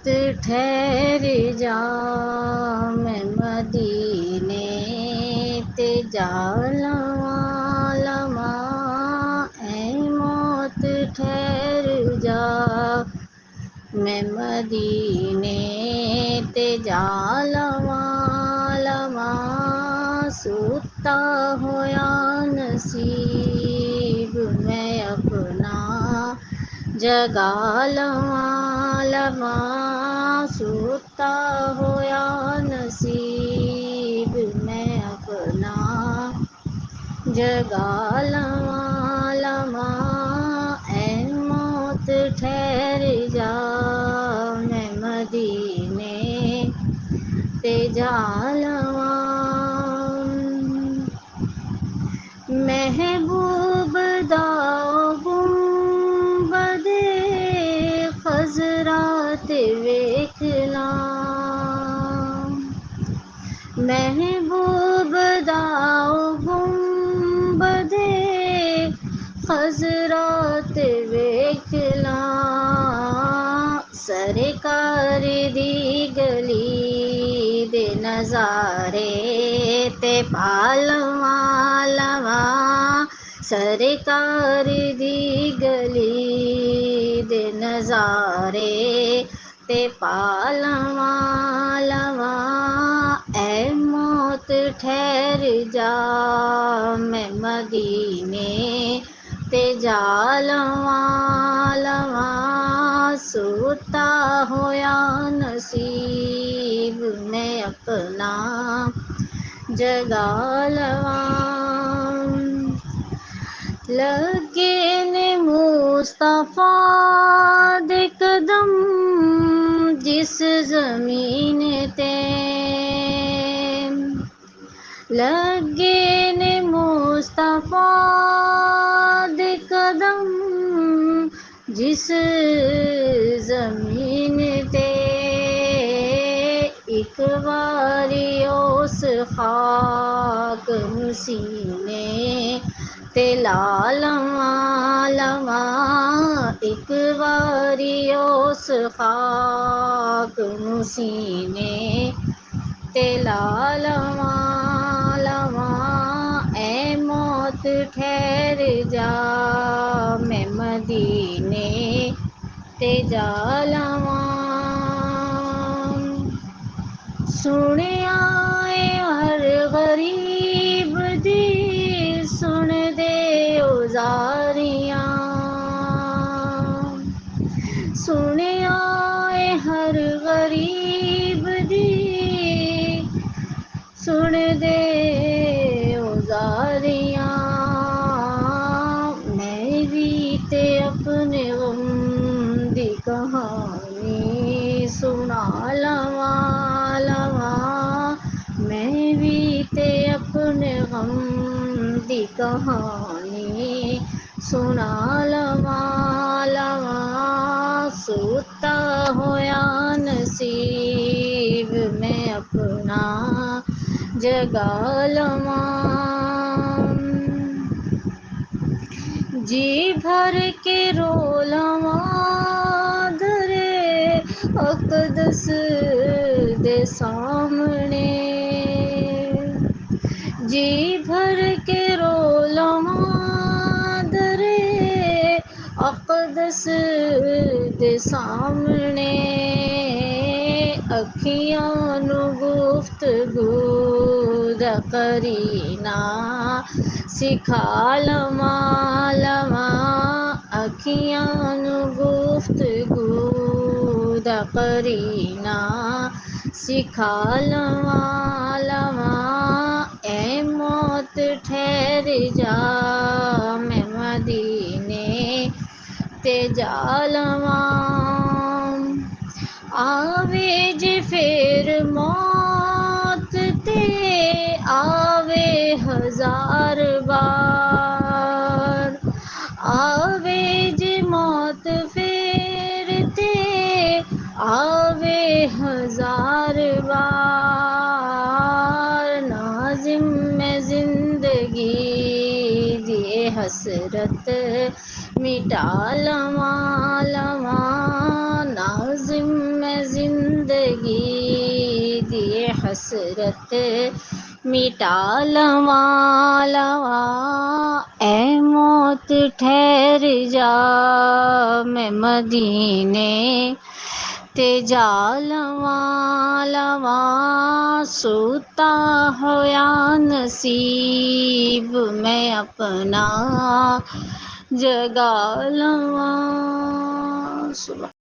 ठहर जा, मैं मदीने ते जा लवां लवां, ऐ मौत ठहर जा, मैं मदीने ते जा लवां लवां, सुता होया नसीब मैं अपना जगा लवां लवां, सुता होया नसीब मैं अपना जगा लवां लवां, ऐ मौत ठहर जा, मैं मदीने ते जा लवां। महबूब दा गुंबदे खज़रा ते वेखला, महबूब दा गुंबदे खज़रा ते वेखला, सरकार दी गली दे नज़ारे ते पालवां लवां, सरकार दी गली दे नज़ारे ते पालवां लवां, ऐ मौत ठहर जा, मैं मदीने ते जा लवां लवां, सुता होया नसीब मैं अपना जगा लवां। लगे ने मुस्तफा दे कदम जिस ज़मीन ते, लगे ने मुस्तफा दे कदम जिस ज़मीन ते, एक बारी उस खाक सीने ते ला लवां लवां, एक बारी उस खाक सीने ते ला लवां लवां, ऐ मौत ठहर जा, मैं मदीने ते जा लवां। सुनिया हर गरीब दी सुन दे उजारियां, सुनिया हर गरीब दी सुन दे उजारियां, मैं भी ते अपने गम दी कहानी सुना लवां लवां, मैं भी ते अपने गम दी कहानी सुना लवां लवां, सुता होया नसीब मैं अपना जगा लवां। जी भर के रो लवां दरे अक़दस दे सामने, जी भर के रो लवां दरे अक़दस दे सामने, अखियां नू गुफ्तगू दा करीना सिखा लवां लवां, अखियां नू गुफ्तगू दा करीना सिखा लवां लवां, ऐ मौत ठहर जा, मैं मदीने ते जा लवां। आवे जे फेर मौत ते आवे हजार बार, आवे जे मौत फेर ते आवे हजार बार, नाज़िम में जिंदगी दिए हसरत मिटा लवां लवां, नाज़िम में जिंदगी दिए हसरत मिटा लवां लवां। ऐ मौत ठहर जा, मैं मदीने ते जा लवां लवां, सोता होया नसीब मैं अपना जगा लवां।